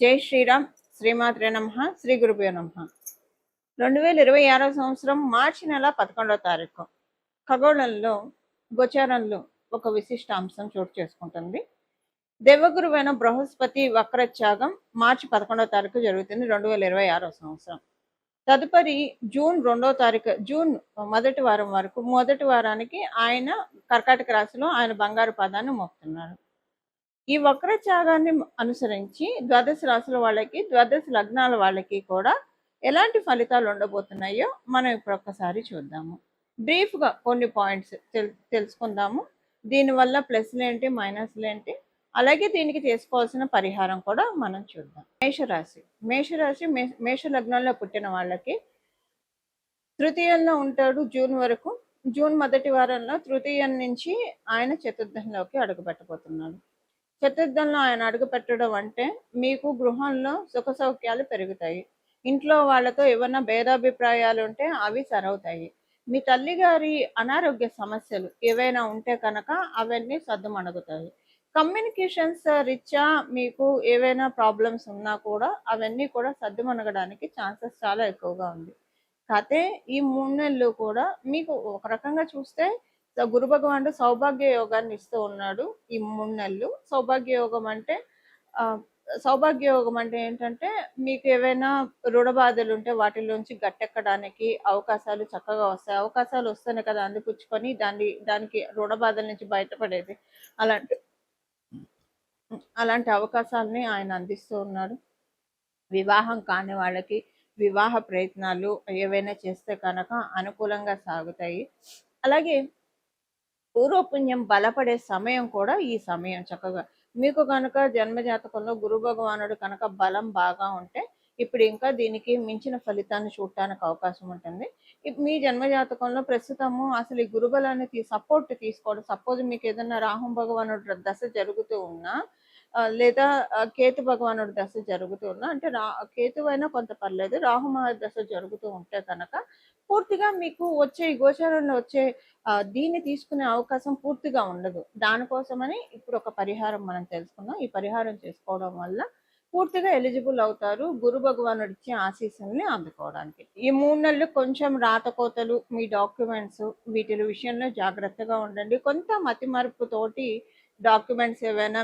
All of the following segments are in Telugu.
జై శ్రీరామ్. శ్రీమాత్రే నమః. శ్రీ గురుభ్యో నమః. 2026 సంవత్సరం మార్చి నెల 11వ తారీఖు ఖగోళంలో గోచారంలో ఒక విశిష్ట అంశం చోటు చేసుకుంటుంది. దేవగురువైన బృహస్పతి వక్రత్యాగం మార్చి 11వ తారీఖు జరుగుతుంది 2026 సంవత్సరం. తదుపరి జూన్ 2వ తారీఖు, జూన్ మొదటి వారం వరకు, మొదటి వారానికి ఆయన కర్కాటక రాశిలో ఆయన బంగారు పాదాన్ని మోపుతున్నాడు. ఈ వక్రత్యాగాన్ని అనుసరించి ద్వాదశ రాశుల వాళ్ళకి, ద్వాదశ లగ్నాల వాళ్ళకి కూడా ఎలాంటి ఫలితాలు ఉండబోతున్నాయో మనం ఇప్పుడు ఒక్కసారి చూద్దాము. బ్రీఫ్గా కొన్ని పాయింట్స్ తెలుసుకుందాము. దీనివల్ల ప్లస్లు ఏంటి, మైనస్లు ఏంటి, అలాగే దీనికి చేసుకోవాల్సిన పరిహారం కూడా మనం చూద్దాం. మేషరాశి మేష లగ్నంలో పుట్టిన వాళ్ళకి తృతీయంలో ఉంటాడు జూన్ వరకు. జూన్ మొదటి వారంలో తృతీయం నుంచి ఆయన చతుర్థంలోకి అడుగుపెట్టబోతున్నాడు. చతుర్థంలో ఆయన అడుగు పెట్టడం అంటే మీకు గృహంలో సుఖ సౌఖ్యాలు పెరుగుతాయి. ఇంట్లో వాళ్ళతో ఏమైనా భేదాభిప్రాయాలు ఉంటే అవి సరవుతాయి. మీ తల్లిగారి అనారోగ్య సమస్యలు ఏవైనా ఉంటే కనుక అవన్నీ సర్దుమణుగుతాయి. కమ్యూనికేషన్స్ రీత్యా మీకు ఏవైనా ప్రాబ్లమ్స్ ఉన్నా కూడా అవన్నీ కూడా సర్దుమణగడానికి ఛాన్సెస్ చాలా ఎక్కువగా ఉంది. కాకపోతే ఈ 3 నెలలు కూడా మీకు ఒక రకంగా చూస్తే గురు భగవానుడు సౌభాగ్య యోగాన్ని ఇస్తూ ఉన్నాడు. ఈ 3 నెలలు సౌభాగ్య యోగం అంటే ఏంటంటే మీకు ఏవైనా రుణ బాధలు ఉంటే వాటిలోంచి గట్టెక్కడానికి అవకాశాలు చక్కగా వస్తాయి. అవకాశాలు వస్తేనే కదా అందిపుచ్చుకొని దానికి రుణ బాధల నుంచి బయటపడేది. అలాంటి అవకాశాలని ఆయన అందిస్తూ ఉన్నాడు. వివాహం కాని వాళ్ళకి వివాహ ప్రయత్నాలు ఏవైనా చేస్తే కనుక అనుకూలంగా సాగుతాయి. అలాగే పూర్వపుణ్యం బలపడే సమయం కూడా ఈ సమయం. చక్కగా మీకు కనుక జన్మజాతకంలో గురు భగవానుడు కనుక బలం బాగా ఉంటే ఇప్పుడు ఇంకా దీనికి మించిన ఫలితాన్ని చూడటానికి అవకాశం ఉంటుంది. మీ జన్మజాతకంలో ప్రస్తుతము అసలు ఈ గురుబలాన్ని సపోర్ట్ తీసుకోవడం, సపోజ్ మీకు ఏదైనా రాహు భగవానుడు దశ జరుగుతూ ఉన్నా లేదా కేతు భగవానుడి దశ జరుగుతూ ఉన్నా, అంటే కేతు అయినా కొంత పర్లేదు, రాహు దశ జరుగుతూ ఉంటే కనుక పూర్తిగా మీకు వచ్చే గోచారంలో వచ్చే దీన్ని తీసుకునే అవకాశం పూర్తిగా ఉండదు. దానికోసమని ఇప్పుడు ఒక పరిహారం మనం తెలుసుకుందాం. ఈ పరిహారం చేసుకోవడం వల్ల పూర్తిగా ఎలిజిబుల్ అవుతారు గురు భగవానుడు ఇచ్చే ఆశీస్సుల్ని అందుకోవడానికి. ఈ 3 నెలలు కొంచెం రాతకోతలు, మీ డాక్యుమెంట్స్ వీటి విషయంలో జాగ్రత్తగా ఉండండి. కొంత మతిమరుపుతోటి డాక్యుమెంట్స్ ఏవైనా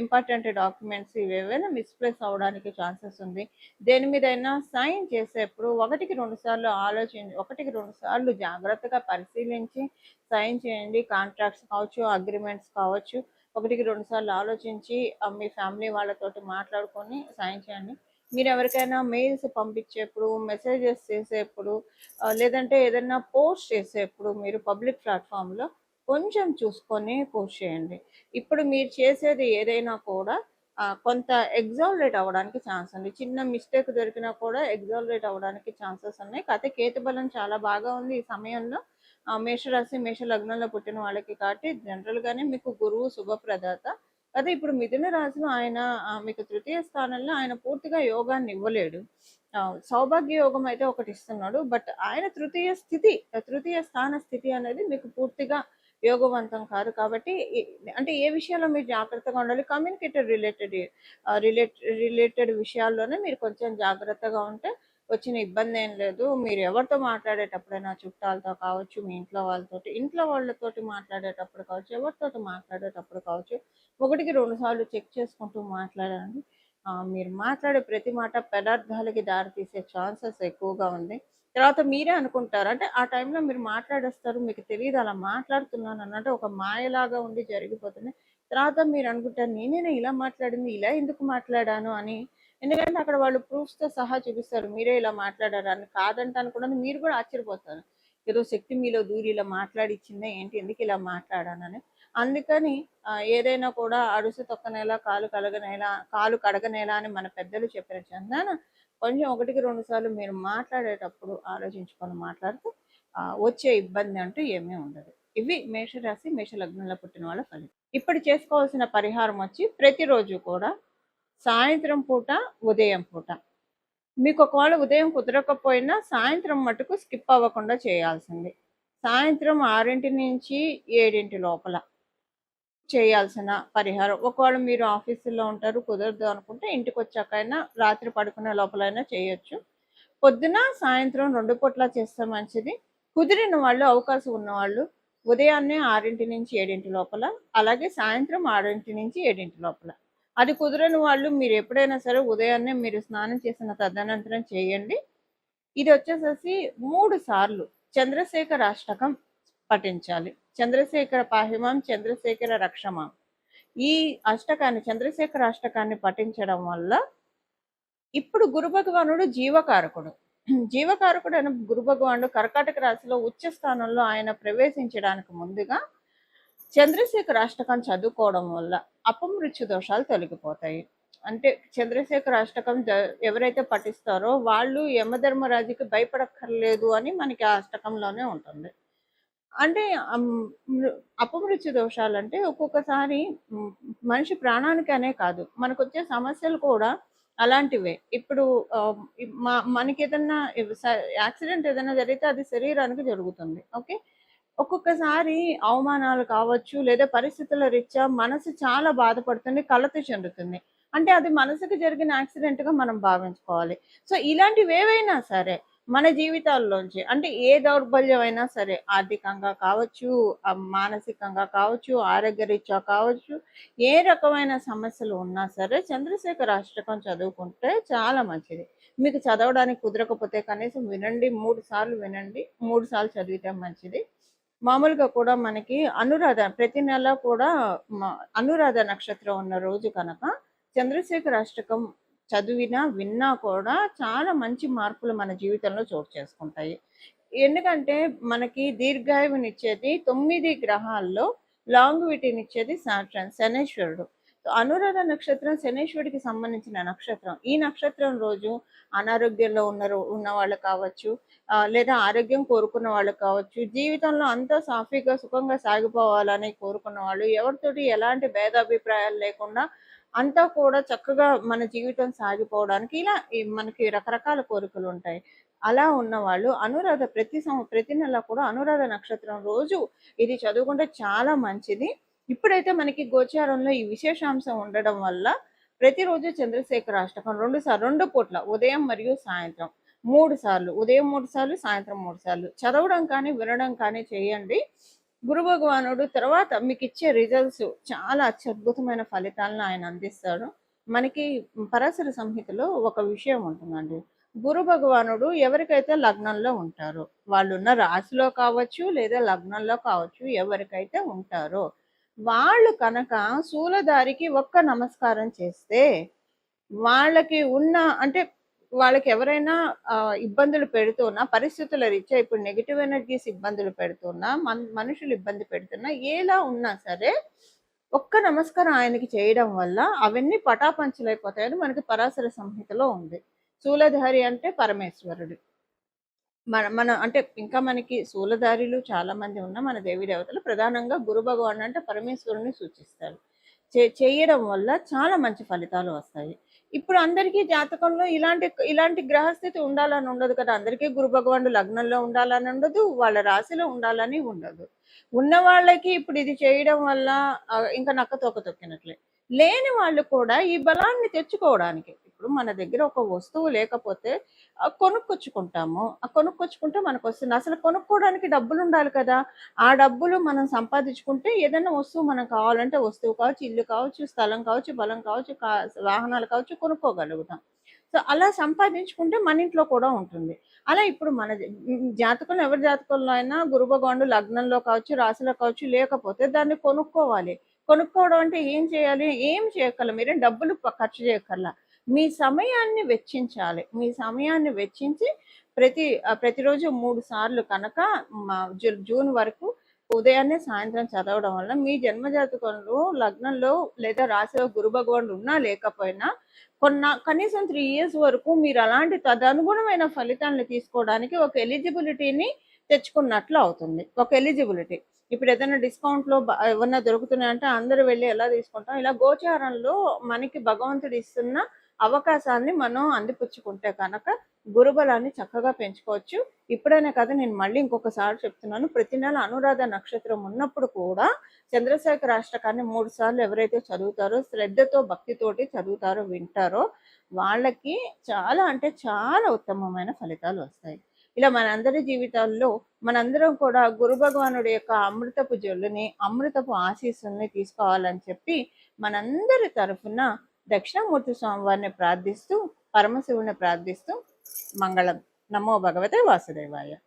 ఇంపార్టెంట్ డాక్యుమెంట్స్ ఏవైనా మిస్ప్లేస్ అవడానికి ఛాన్సెస్ ఉంది. దేని మీదైనా సైన్ చేసేప్పుడు 1-2 సార్లు ఆలోచించి, 1-2 సార్లు జాగ్రత్తగా పరిశీలించి సైన్ చేయండి. కాంట్రాక్ట్స్ కావచ్చు, అగ్రిమెంట్స్ కావచ్చు, 1-2 సార్లు ఆలోచించి మీ ఫ్యామిలీ వాళ్ళతోటి మాట్లాడుకొని సైన్ చేయండి. మీరు ఎవరికైనా మెయిల్స్ పంపించేప్పుడు, మెసేజెస్ చేసేప్పుడు, లేదంటే ఏదైనా పోస్ట్ చేసేప్పుడు మీరు పబ్లిక్ ప్లాట్ఫామ్లో కొంచెం చూసుకొని పోస్ట్ చేయండి. ఇప్పుడు మీరు చేసేది ఏదైనా కూడా కొంత ఎగ్జాలరేట్ అవ్వడానికి ఛాన్స్ ఉంది. చిన్న మిస్టేక్ దొరికినా కూడా ఎగ్జాలరేట్ అవ్వడానికి ఛాన్సెస్ ఉన్నాయి. కాకపోతే కేతుబలం చాలా బాగా ఉంది ఈ సమయంలో. మేషరాశి మేష లగ్నంలో పుట్టిన వాళ్ళకి కాబట్టి జనరల్గానే మీకు గురువు శుభప్రదాత. అదే ఇప్పుడు మిథున రాశిలో ఆయన మీకు తృతీయ స్థానంలో ఆయన పూర్తిగా యోగాన్ని ఇవ్వలేడు. సౌభాగ్య యోగం అయితే ఒకటి ఇస్తున్నాడు. బట్ ఆయన తృతీయ స్థాన స్థితి అనేది మీకు పూర్తిగా యోగవంతం కాదు. కాబట్టి అంటే ఏ విషయాల్లో మీరు జాగ్రత్తగా ఉండాలి, కమ్యూనికేటర్ రిలేటెడ్ విషయాల్లోనే మీరు కొంచెం జాగ్రత్తగా ఉంటే వచ్చిన ఇబ్బంది ఏం లేదు. మీరు ఎవరితో మాట్లాడేటప్పుడైనా చుట్టాలతో కావచ్చు, మీ ఇంట్లో వాళ్ళతోటి మాట్లాడేటప్పుడు కావచ్చు, ఎవరితోటి మాట్లాడేటప్పుడు కావచ్చు, 1-2 సార్లు చెక్ చేసుకుంటూ మాట్లాడండి. మీరు మాట్లాడే ప్రతి మాట పదార్థాలకి దారితీసే ఛాన్సెస్ ఎక్కువగా ఉంది. తర్వాత మీరే అనుకుంటారు, అంటే ఆ టైంలో మీరు మాట్లాడేస్తారు, మీకు తెలియదు అలా మాట్లాడుతున్నాను అన్నట్టు ఒక మాయలాగా ఉండి జరిగిపోతుంది. తర్వాత మీరు అనుకుంటారు, నేనేనా ఇలా మాట్లాడింది, ఇలా ఎందుకు మాట్లాడాను అని. ఎందుకంటే అక్కడ వాళ్ళు ప్రూఫ్స్తో సహా చూపిస్తారు మీరే ఇలా మాట్లాడారు అని. కాదంటాను కూడా మీరు కూడా ఆశ్చర్యపోతారు, ఏదో శక్తి మీలో దూరి ఇలా మాట్లాడిచ్చిందే ఏంటి, ఎందుకు ఇలా మాట్లాడానని. అందుకని ఏదైనా కూడా అడుసు తొక్కనేలా కాలు కడగనేలా అని మన పెద్దలు చెప్పిన చందాన కొంచెం 1-2 సార్లు మీరు మాట్లాడేటప్పుడు ఆలోచించుకొని మాట్లాడితే వచ్చే ఇబ్బంది అంటూ ఏమీ ఉండదు. ఇవి మేషరాశి మేష లగ్నంలో పుట్టిన వాళ్ళ ఫలితం. ఇప్పుడు చేసుకోవాల్సిన పరిహారం వచ్చి ప్రతిరోజు కూడా సాయంత్రం పూట, ఉదయం పూట, మీకు ఒకవేళ ఉదయం కుదరకపోయినా సాయంత్రం మటుకు స్కిప్ అవ్వకుండా చేయాల్సింది. సాయంత్రం 6 నుంచి 7 లోపల చేయాల్సిన పరిహారం. ఒకవేళ మీరు ఆఫీసులో ఉంటారు, కుదరదు అనుకుంటే ఇంటికొచ్చాకైనా రాత్రి పడుకునే లోపలైనా చేయొచ్చు. పొద్దున, సాయంత్రం 2 పూట్ల చేస్తే మంచిది. కుదిరిన వాళ్ళు, అవకాశం ఉన్నవాళ్ళు ఉదయాన్నే 6-7 లోపల, అలాగే సాయంత్రం 6-7 లోపల. అది కుదరని వాళ్ళు మీరు ఎప్పుడైనా సరే ఉదయాన్నే మీరు స్నానం చేసిన తదనంతరం చేయండి. ఇది వచ్చేసేసి 3 సార్లు చంద్రశేఖర అష్టకం పఠించాలి. చంద్రశేఖర పాహిమాం, చంద్రశేఖర రక్షమాం. ఈ అష్టకాన్ని, చంద్రశేఖర అష్టకాన్ని పఠించడం వల్ల ఇప్పుడు గురు భగవానుడు జీవకారకుడు. జీవకారకుడు అయిన గురు భగవానుడు కర్కాటక రాశిలో ఉచ్చ స్థానంలో ఆయన ప్రవేశించడానికి ముందుగా చంద్రశేఖర అష్టకం చదువుకోవడం వల్ల అపమృత్యు దోషాలు తొలగిపోతాయి. అంటే చంద్రశేఖర అష్టకం ఎవరైతే పఠిస్తారో వాళ్ళు యమధర్మరాజుకి భయపడక్కర్లేదు అని మనకి ఆ అష్టకంలోనే ఉంటుంది. అంటే అపమృత్యు దోషాలు అంటే ఒక్కొక్కసారి మనిషి ప్రాణానికి అనే కాదు, మనకు వచ్చే సమస్యలు కూడా అలాంటివే. ఇప్పుడు మనకి ఏదన్నా యాక్సిడెంట్ ఏదైనా జరిగితే అది శరీరానికి జరుగుతుంది. ఓకే, ఒక్కొక్కసారి అవమానాలు కావచ్చు, లేదా పరిస్థితుల రీత్యా మనసు చాలా బాధపడుతుంది, కలత చెందుతుంది. అంటే అది మనసుకు జరిగిన యాక్సిడెంట్గా మనం భావించుకోవాలి. సో ఇలాంటివి ఏవైనా సరే మన జీవితాల్లోంచి, అంటే ఏ దౌర్బల్యం అయినా సరే, ఆర్థికంగా కావచ్చు, మానసికంగా కావచ్చు, ఆరోగ్యరీత్యా కావచ్చు, ఏ రకమైన సమస్యలు ఉన్నా సరే చంద్రశేఖర అష్టకం చదువుకుంటే చాలా మంచిది. మీకు చదవడానికి కుదరకపోతే కనీసం వినండి, 3 సార్లు వినండి, 3 సార్లు చదివితే మంచిది. మామూలుగా కూడా మనకి అనురాధ ప్రతి నెల కూడా అనురాధ నక్షత్రం ఉన్న రోజు కనుక చంద్రశేఖర అష్టకం చదివినా విన్నా కూడా చాలా మంచి మార్పులు మన జీవితంలో చోటు చేసుకుంటాయి. ఎందుకంటే మనకి దీర్ఘాయువునిచ్చేది 9 గ్రహాల్లో లాంగ్విటీనిచ్చేది సాటర్న్, శనేశ్వరుడు. అనురాధ నక్షత్రం శనేశ్వరుడికి సంబంధించిన నక్షత్రం. ఈ నక్షత్రం రోజు అనారోగ్యంలో ఉన్న వాళ్ళు కావచ్చు, లేదా ఆరోగ్యం కోరుకున్న వాళ్ళు కావచ్చు, జీవితంలో అంతా సాఫీగా సుఖంగా సాగిపోవాలని కోరుకున్న వాళ్ళు, ఎవరితోటి ఎలాంటి భేదాభిప్రాయాలు లేకుండా అంతా కూడా చక్కగా మన జీవితం సాగిపోవడానికి ఇలా మనకి రకరకాల కోరికలు ఉంటాయి. అలా ఉన్నవాళ్ళు అనురాధ ప్రతి నెల కూడా అనురాధ నక్షత్రం రోజు ఇది చదువుకుంటే చాలా మంచిది. ఇప్పుడైతే మనకి గోచారంలో ఈ విశేషాంశం ఉండడం వల్ల ప్రతిరోజు చంద్రశేఖర అష్టకం 2 పూట్ల, ఉదయం మరియు సాయంత్రం 3 సార్లు, ఉదయం 3 సార్లు, సాయంత్రం 3 సార్లు చదవడం కానీ వినడం కానీ చేయండి. గురు భగవానుడు తర్వాత మీకు ఇచ్చే రిజల్ట్స్ చాలా అత్యద్భుతమైన ఫలితాలను ఆయన అందిస్తాడు. మనకి పరాశర సంహితలో ఒక విషయం ఉంటుందండి. గురు భగవానుడు ఎవరికైతే లగ్నంలో ఉంటారో, వాళ్ళున్న రాశిలో కావచ్చు లేదా లగ్నంలో కావచ్చు, ఎవరికైతే ఉంటారో వాళ్ళు కనుక శూలధారికి ఒక్క నమస్కారం చేస్తే వాళ్ళకి ఉన్న, అంటే వాళ్ళకి ఎవరైనా ఇబ్బందులు పెడుతున్నా, పరిస్థితుల రీత్యా ఇప్పుడు నెగిటివ్ ఎనర్జీస్ ఇబ్బందులు పెడుతున్నా, మనుషులు ఇబ్బంది పెడుతున్నా, ఎలా ఉన్నా సరే ఒక్క నమస్కారం ఆయనకి చేయడం వల్ల అవన్నీ పటాపంచలైపోతాయని మనకి పరాశర సంహితలో ఉంది. శూలధారి అంటే పరమేశ్వరుడు. మన అంటే ఇంకా మనకి శూలధారులు చాలా మంది ఉన్న మన దేవీ దేవతలు ప్రధానంగా గురు భగవాన్ అంటే పరమేశ్వరుని సూచిస్తారు. చేయడం వల్ల చాలా మంచి ఫలితాలు వస్తాయి. ఇప్పుడు అందరికీ జాతకంలో ఇలాంటి గ్రహస్థితి ఉండాలని ఉండదు కదా. అందరికీ గురు భగవానుడు లగ్నంలో ఉండాలని ఉండదు, వాళ్ళ రాశిలో ఉండాలని ఉండదు. ఉన్న వాళ్ళకి ఇప్పుడు ఇది చేయడం వల్ల ఇంకా నక్క తోక తొక్కినట్లే. లేని వాళ్ళు కూడా ఈ బలాన్ని తెచ్చుకోవడానికి, ఇప్పుడు మన దగ్గర ఒక వస్తువు లేకపోతే కొనుక్కొచ్చుకుంటాము. కొనుక్కొచ్చుకుంటే మనకు వస్తుంది. అసలు కొనుక్కోవడానికి డబ్బులు ఉండాలి కదా. ఆ డబ్బులు మనం సంపాదించుకుంటే ఏదైనా వస్తువు మనం కావాలంటే, వస్తువు కావచ్చు, ఇల్లు కావచ్చు, స్థలం కావచ్చు, బలం కావచ్చు, వాహనాలు కావచ్చు, కొనుక్కోగలుగుతాం. సో అలా సంపాదించుకుంటే మన ఇంట్లో కూడా ఉంటుంది. అలా ఇప్పుడు మన జాతకంలో, ఎవరి జాతకంలో అయినా గురు భగవానుడు లగ్నంలో కావచ్చు, రాశిలో కావచ్చు లేకపోతే దాన్ని కొనుక్కోవాలి. కొనుక్కోవడం అంటే ఏం చేయాలి? ఏం చేయక్కర్లా, మీరేం డబ్బులు ఖర్చు చేయక్కర్లా. మీ సమయాన్ని వెచ్చించాలి. మీ సమయాన్ని వెచ్చించి ప్రతిరోజు 3 సార్లు కనుక జూన్ వరకు ఉదయాన్నే సాయంత్రం చదవడం వల్ల మీ జన్మజాతకంలో లగ్నంలో లేదా రాశిలో గురు భగవానుడు ఉన్నా లేకపోయినా కనీసం 3 years వరకు మీరు అలాంటి తదనుగుణమైన ఫలితాలను తీసుకోవడానికి ఒక ఎలిజిబిలిటీని తెచ్చుకున్నట్లు అవుతుంది. ఒక ఎలిజిబిలిటీ. ఇప్పుడు ఏదైనా డిస్కౌంట్లో ఏమన్నా దొరుకుతున్నాయంటే అందరూ వెళ్ళి ఎలా తీసుకుంటాం, ఇలా గోచారంలో మనకి భగవంతుడు ఇస్తున్న అవకాశాన్ని మనం అందిపుచ్చుకుంటే కనుక గురుబలాన్ని చక్కగా పెంచుకోవచ్చు. ఇప్పుడైనా కదా, నేను మళ్ళీ ఇంకొకసారి చెప్తున్నాను, ప్రతి నెల అనురాధ నక్షత్రం ఉన్నప్పుడు కూడా చంద్రశేఖర అష్టకాన్ని 3 సార్లు ఎవరైతే చదువుతారో, శ్రద్ధతో భక్తితోటి చదువుతారో, వింటారో, వాళ్ళకి చాలా అంటే చాలా ఉత్తమమైన ఫలితాలు వస్తాయి. ఇలా మనందరి జీవితాల్లో మనందరం కూడా గురు భగవానుడి యొక్క అమృతపు జల్లుని, అమృతపు ఆశీస్సుల్ని తీసుకోవాలని చెప్పి మనందరి తరఫున దక్షిణామూర్తి స్వామివారిని ప్రార్థిస్తూ, పరమశివుని ప్రార్థిస్తూ మంగళం. నమో భగవతే వాసుదేవాయ.